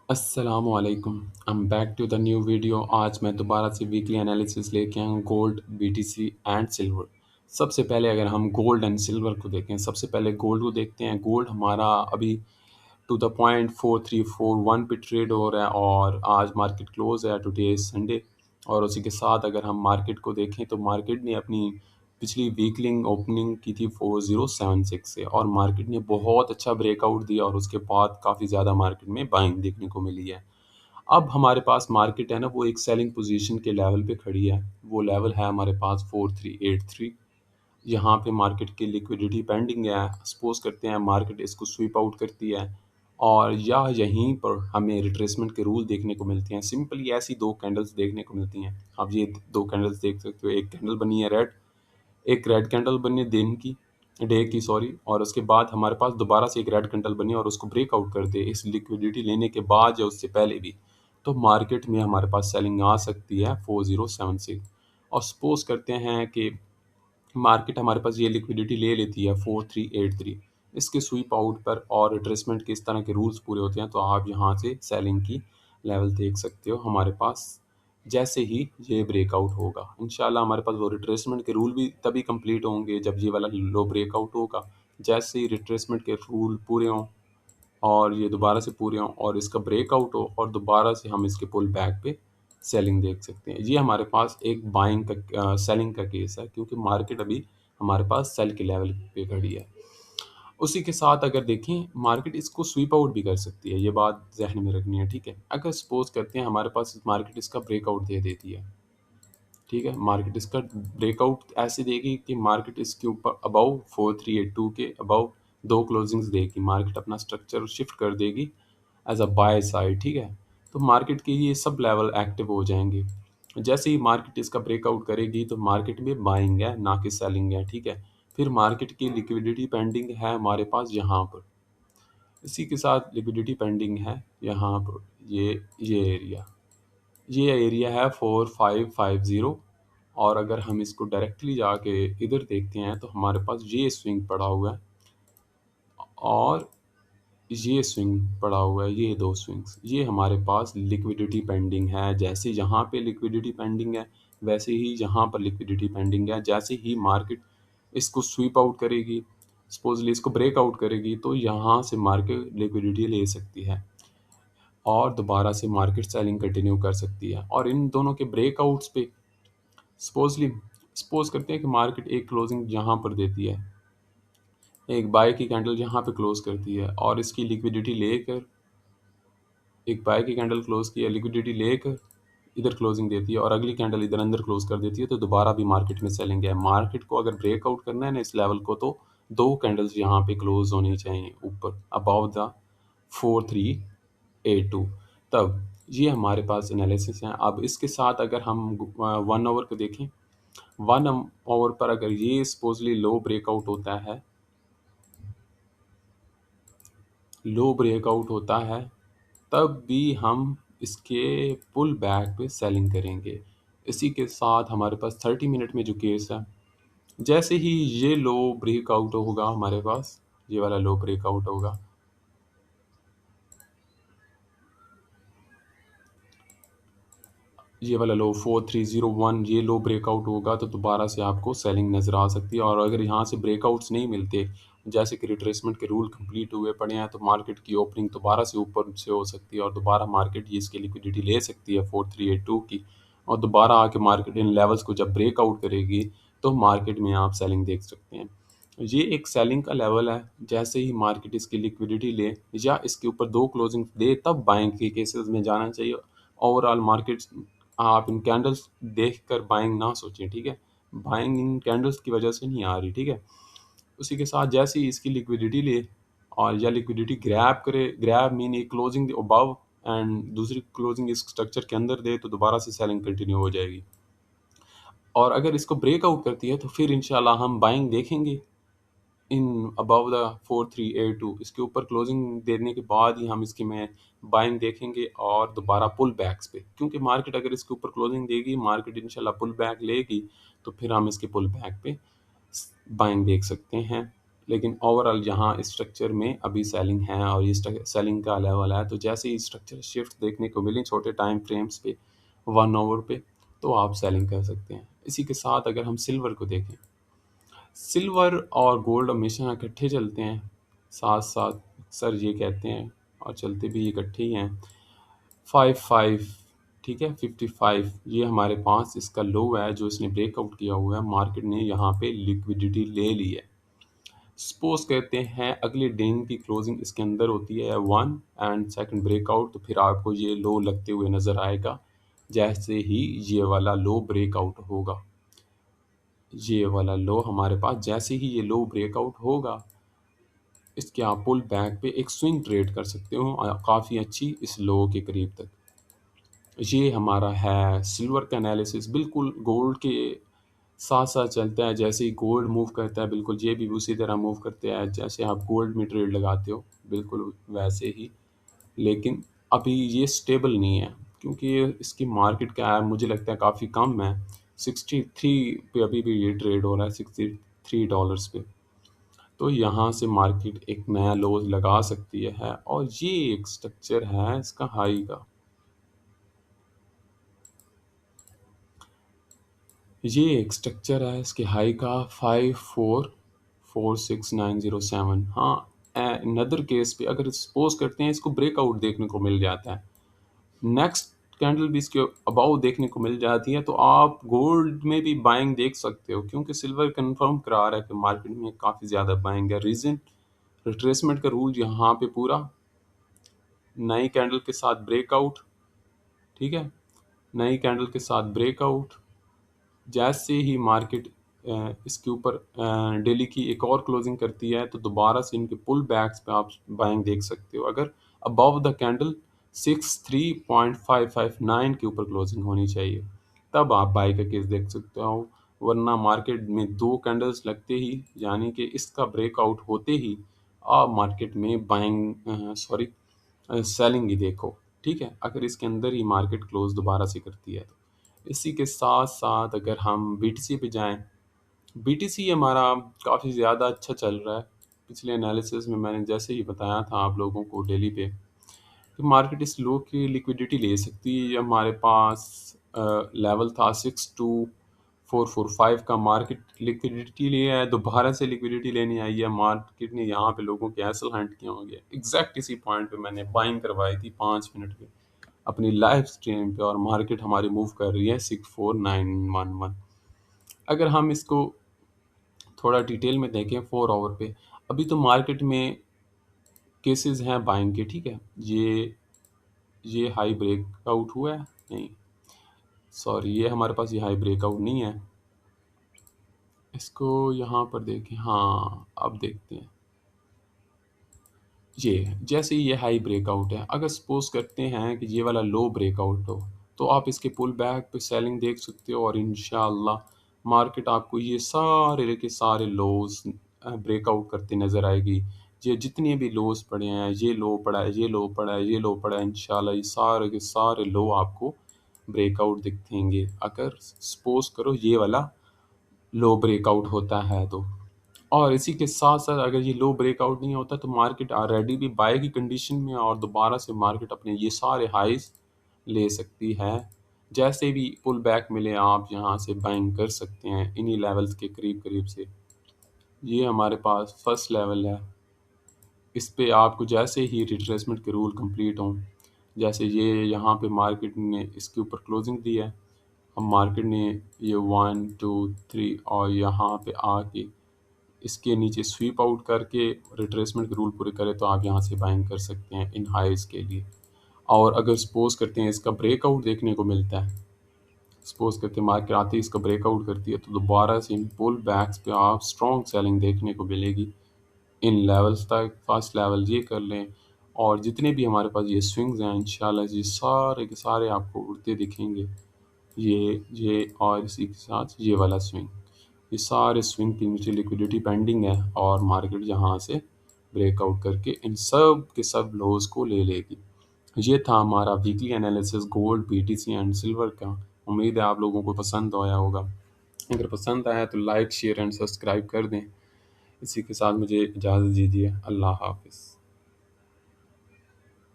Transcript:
अस्सलामुअलैकुम। I am back to the new video. आज मैं दोबारा से वीकली एनालिसिस लेके आया हूँ गोल्ड, बीटीसी एंड सिल्वर। सबसे पहले अगर हम गोल्ड एंड सिल्वर को देखें, सबसे पहले गोल्ड को देखते हैं। गोल्ड हमारा अभी टू द पॉइंट 4341 पे ट्रेड हो रहा है और आज मार्केट क्लोज है, टुडे इज संडे। और उसी के साथ अगर हम मार्केट को देखें तो मार्केट ने अपनी पिछली वीकली ओपनिंग की थी 4076 से और मार्केट ने बहुत अच्छा ब्रेकआउट दिया और उसके बाद काफ़ी ज़्यादा मार्केट में बाइंग देखने को मिली है। अब हमारे पास मार्केट है ना, वो एक सेलिंग पोजीशन के लेवल पे खड़ी है। वो लेवल है हमारे पास 4383। यहाँ पे मार्केट की लिक्विडिटी पेंडिंग है। सपोज करते हैं मार्केट इसको स्वीप आउट करती है और या यहीं पर हमें रिट्रेसमेंट के रूल देखने को मिलते हैं। सिंपली ऐसी दो कैंडल्स देखने को मिलती हैं। आप ये दो कैंडल्स देख सकते हो। एक कैंडल बनी है रेड, एक रेड कैंडल बनी है दिन की, डे की सॉरी, और उसके बाद हमारे पास दोबारा से एक रेड कैंडल बनी और उसको ब्रेकआउट कर दे इस लिक्विडिटी लेने के बाद या उससे पहले भी, तो मार्केट में हमारे पास सेलिंग आ सकती है 4076। और सपोज करते हैं कि मार्केट हमारे पास ये लिक्विडिटी ले लेती है 4383, इसके स्वीप आउट पर और रिट्रेसमेंट के इस तरह के रूल्स पूरे होते हैं, तो आप यहाँ से सेलिंग की लेवल देख सकते हो हमारे पास। जैसे ही ये ब्रेकआउट होगा इंशाल्लाह हमारे पास वो रिट्रेसमेंट के रूल भी तभी कंप्लीट होंगे जब ये वाला लो ब्रेकआउट होगा। जैसे ही रिट्रेसमेंट के रूल पूरे हों और ये दोबारा से पूरे हों और इसका ब्रेकआउट हो और दोबारा से हम इसके पुल बैक पे सेलिंग देख सकते हैं। ये हमारे पास एक बाइंग का सेलिंग का केस है, क्योंकि मार्केट अभी हमारे पास सेल के लेवल पे खड़ी है। उसी के साथ अगर देखें मार्केट इसको स्वीप आउट भी कर सकती है, ये बात ज़हन में रखनी है, ठीक है। अगर सपोज करते हैं हमारे पास मार्केट इसका ब्रेकआउट दे देती है, ठीक है, मार्केट इसका ब्रेकआउट ऐसे देगी कि मार्केट इसके ऊपर अबव 4382 के अबव दो क्लोजिंग्स देगी, मार्केट अपना स्ट्रक्चर शिफ्ट कर देगी एज अ बाय साइड, ठीक है। तो मार्केट के ये सब लेवल एक्टिव हो जाएंगे। जैसे ही मार्केट इसका ब्रेकआउट करेगी तो मार्केट में बाइंग है ना कि सेलिंग है, ठीक है। फिर मार्केट की लिक्विडिटी पेंडिंग है हमारे पास यहाँ पर, इसी के साथ लिक्विडिटी पेंडिंग है यहाँ पर, ये एरिया, ये एरिया है 4550। और अगर हम इसको डायरेक्टली जाके इधर देखते हैं तो हमारे पास ये स्विंग पड़ा हुआ है और ये स्विंग पड़ा हुआ है, ये दो स्विंग्स, ये हमारे पास लिक्विडिटी पेंडिंग है। जैसे यहाँ पे लिक्विडिटी पेंडिंग है वैसे ही यहाँ पर लिक्विडिटी पेंडिंग है। जैसे ही मार्केट इसको स्वीप आउट करेगी, सपोजली इसको ब्रेक आउट करेगी, तो यहाँ से मार्केट लिक्विडिटी ले सकती है और दोबारा से मार्केट सेलिंग कंटिन्यू कर सकती है। और इन दोनों के ब्रेकआउट्स पे सपोजली सपोज करते हैं कि मार्केट एक क्लोजिंग यहाँ पर देती है, एक बाय की कैंडल यहाँ पे क्लोज करती है और इसकी लिक्विडिटी लेकर, एक बाय की कैंडल क्लोज की है, लिक्विडिटी लेकर इधर क्लोजिंग देती है और अगली कैंडल इधर अंदर क्लोज कर देती है, तो दोबारा भी मार्केट में सेलिंग है। मार्केट को अगर ब्रेकआउट करना है ना इस लेवल को, तो दो कैंडल्स यहाँ पे क्लोज होनी चाहिए ऊपर अबाउ द 4382, तब ये हमारे पास एनालिसिस है। अब इसके साथ अगर हम 1 आवर को देखें, 1 आवर पर अगर ये सपोजली लो ब्रेकआउट होता है, लो ब्रेकआउट होता है, तब भी हम इसके पुल बैक पे सेलिंग करेंगे। इसी के साथ हमारे पास 30 मिनट में जो केस है, जैसे ही ये लो ब्रेकआउट होगा हमारे पास, ये वाला लो ब्रेकआउट होगा, ये वाला लो 4301, ये लो ब्रेकआउट होगा तो दोबारा से आपको सेलिंग नज़र आ सकती है। और अगर यहाँ से ब्रेकआउट्स नहीं मिलते, जैसे कि रिट्रेसमेंट के रूल कंप्लीट हुए पड़े हैं, तो मार्केट की ओपनिंग दोबारा से ऊपर से हो सकती है और दोबारा मार्केट ये इसकी लिक्विडिटी ले सकती है 4382 की, और दोबारा आके मार्केट इन लेवल्स को जब ब्रेकआउट करेगी तो मार्केट में आप सेलिंग देख सकते हैं। ये एक सेलिंग का लेवल है। जैसे ही मार्केट इसकी लिक्विडिटी ले या इसके ऊपर दो क्लोजिंग दे, तब बाइंग के केसेस में जाना चाहिए। ओवरऑल मार्केट आप इन कैंडल्स देखकर बाइंग ना सोचें, ठीक है। बाइंग इन कैंडल्स की वजह से नहीं आ रही, ठीक है। उसी के साथ जैसे ही इसकी लिक्विडिटी ले और या लिक्विडिटी ग्रैब करे, ग्रैब मीन एक क्लोजिंग अबव एंड दूसरी क्लोजिंग इस स्ट्रक्चर के अंदर दे, तो दोबारा से सेलिंग कंटिन्यू हो जाएगी। और अगर इसको ब्रेकआउट करती है तो फिर इंशाल्लाह हम बाइंग देखेंगे इन अबव द 4382, इसके ऊपर क्लोजिंग देने के बाद ही हम इसकी में बाइंग देखेंगे और दोबारा पुल बैक्स पे, क्योंकि मार्केट अगर इसके ऊपर क्लोजिंग देगी, मार्केट इंशाल्लाह पुल बैक लेगी, तो फिर हम इसके पुल बैक पे बाइंग देख सकते हैं लेकिन ओवरऑल यहाँ स्ट्रक्चर में अभी सेलिंग है और ये सेलिंग का लेवल है। तो जैसे ही स्ट्रक्चर शिफ्ट देखने को मिली छोटे टाइम फ्रेम्स पे 1 आवर पे, तो आप सेलिंग कर सकते हैं। इसी के साथ अगर हम सिल्वर को देखें, सिल्वर और गोल्ड हमेशा इकट्ठे चलते हैं साथ-साथ, अक्सर ये कहते हैं और चलते भी इकट्ठे ही हैं। 55, ठीक है, 55 ये हमारे पास इसका लो है जो इसने ब्रेकआउट किया हुआ है, मार्केट ने यहाँ पे लिक्विडिटी ले ली है। सपोज़ कहते हैं अगले दिन की क्लोजिंग इसके अंदर होती है 1 एंड सेकंड ब्रेकआउट, तो फिर आपको ये लो लगते हुए नज़र आएगा, जैसे ही ये वाला लो ब्रेकआउट होगा। ये वाला लो हमारे पास जैसे ही ये लो ब्रेकआउट होगा, इसके आप पुल बैक पे एक स्विंग ट्रेड कर सकते हो काफ़ी अच्छी इस लो के करीब तक। ये हमारा है सिल्वर का एनालिसिस, बिल्कुल गोल्ड के साथ-साथ चलता है। जैसे ही गोल्ड मूव करता है बिल्कुल ये भी उसी तरह मूव करते हैं, जैसे आप गोल्ड में ट्रेड लगाते हो, बिल्कुल वैसे ही। लेकिन अभी ये स्टेबल नहीं है क्योंकि इसकी मार्केट कैप मुझे लगता है काफ़ी कम है। 63 पे अभी भी ये ट्रेड हो रहा है, $63 पे। तो यहाँ से मार्केट एक नया लो लगा सकती है और ये एक स्ट्रक्चर है इसका हाई का। ये एक स्ट्रक्चर है इसके हाई का 5446907। हाँ, अनदर केस पे अगर सपोज करते हैं इसको ब्रेकआउट देखने को मिल जाता है, नेक्स्ट कैंडल भी इसके अबाव देखने को मिल जाती है, तो आप गोल्ड में भी बाइंग देख सकते हो क्योंकि सिल्वर कंफर्म करा रहा है कि मार्केट में काफ़ी ज़्यादा बाइंग है। रीज़न रिट्रेसमेंट का रूल यहाँ पे पूरा, नई कैंडल के साथ ब्रेकआउट, ठीक है, नई कैंडल के साथ ब्रेकआउट, जैसे ही मार्केट इसके ऊपर डेली की एक और क्लोजिंग करती है तो दोबारा से इनके पुल बैक्स पे आप बाइंग देख सकते हो। अगर अबव द कैंडल 63.559 के ऊपर क्लोजिंग होनी चाहिए, तब आप बाई का केस देख सकते हो, वरना मार्केट में 2 कैंडल्स लगते ही यानी कि इसका ब्रेकआउट होते ही आप मार्केट में बाइंग सेलिंग ही देखो, ठीक है, अगर इसके अंदर ही मार्केट क्लोज दोबारा से करती है तो। इसी के साथ-साथ अगर हम बीटीसी पे जाएँ, बीटीसी हमारा काफ़ी ज़्यादा अच्छा चल रहा है। पिछले एनालिसिस में मैंने जैसे ही बताया था आप लोगों को डेली पे, कि मार्केट इस लो की लिक्विडिटी ले सकती है। ये हमारे पास लेवल था 62445 का, मार्केट लिक्विडिटी लिया है, दोबारा से लिक्विडिटी लेने आई है। मार्केट ने यहाँ पे लोगों के एसल हंट किए होंगे। एग्ज़ैक्ट इसी पॉइंट पे मैंने बाइंग करवाई थी 5 मिनट पे अपनी लाइव स्ट्रीम पे और मार्केट हमारी मूव कर रही है 64911। अगर हम इसको थोड़ा डिटेल में देखें 4 आवर पे, अभी तो मार्केट में केसेस हैं बाइंग के, ठीक है। ये हाई ब्रेकआउट हुआ है, नहीं सॉरी, ये हमारे पास ये हाई ब्रेकआउट नहीं है। इसको यहाँ पर देखें, हाँ अब देखते हैं। ये जैसे ही ये हाई ब्रेकआउट है, अगर सपोज करते हैं कि ये वाला लो ब्रेकआउट हो, तो आप इसके पुल बैक पे सेलिंग देख सकते हो और इंशाल्लाह मार्केट आपको ये सारे के सारे लोज ब्रेकआउट करते नज़र आएगी। ये जितने भी लोज पड़े हैं, ये लो पड़ा है, ये लो पड़ा है, ये लो पड़ा है, इंशाल्लाह ये सारे के सारे लो आपको ब्रेकआउट दिखेंगे अगर सपोज करो ये वाला लो ब्रेकआउट होता है तो। और इसी के साथ-साथ अगर ये लो ब्रेकआउट नहीं होता तो मार्केट ऑलरेडी भी बाय की कंडीशन में है और दोबारा से मार्केट अपने ये सारे हाइज़ ले सकती है। जैसे भी पुल बैक मिले आप यहाँ से बाइंग कर सकते हैं इन्हीं लेवल्स के करीब-करीब से। ये हमारे पास फर्स्ट लेवल है। इस पे आपको जैसे ही रिट्रेसमेंट के रूल कंप्लीट हों, जैसे ये यहाँ पे मार्केट ने इसके ऊपर क्लोजिंग दी है, अब मार्केट ने ये 1, 2, 3 और यहाँ पे आके इसके नीचे स्वीप आउट करके रिट्रेसमेंट के रूल पूरे करें तो आप यहाँ से बाइंग कर सकते हैं इन हाइज़ के लिए। और अगर सपोज़ करते हैं इसका ब्रेकआउट देखने को मिलता है, सपोज़ करते हैं मार्केट आते ही इसका ब्रेकआउट करती है तो दोबारा से इन पुल बैक्स पे आप स्ट्रॉन्ग सेलिंग देखने को मिलेगी। इन लेवल्स तक फर्स्ट लेवल ये कर लें और जितने भी हमारे पास ये स्विंग्स हैं इंशाल्लाह ये सारे के सारे आपको उड़ते दिखेंगे। ये और इसी के साथ ये वाला स्विंग, ये सारे स्विंग के नीचे लिक्विडिटी पेंडिंग है और मार्केट यहाँ से ब्रेकआउट करके इन सब के सब लोज को ले लेगी। ये था हमारा weekly analysis gold, BTC and silver का। उम्मीद है आप लोगों को पसंद आया होगा। अगर पसंद आया तो लाइक, शेयर एंड सब्सक्राइब कर दें। इसी के साथ मुझे इजाज़त दीजिए। अल्लाह हाफ़िज़।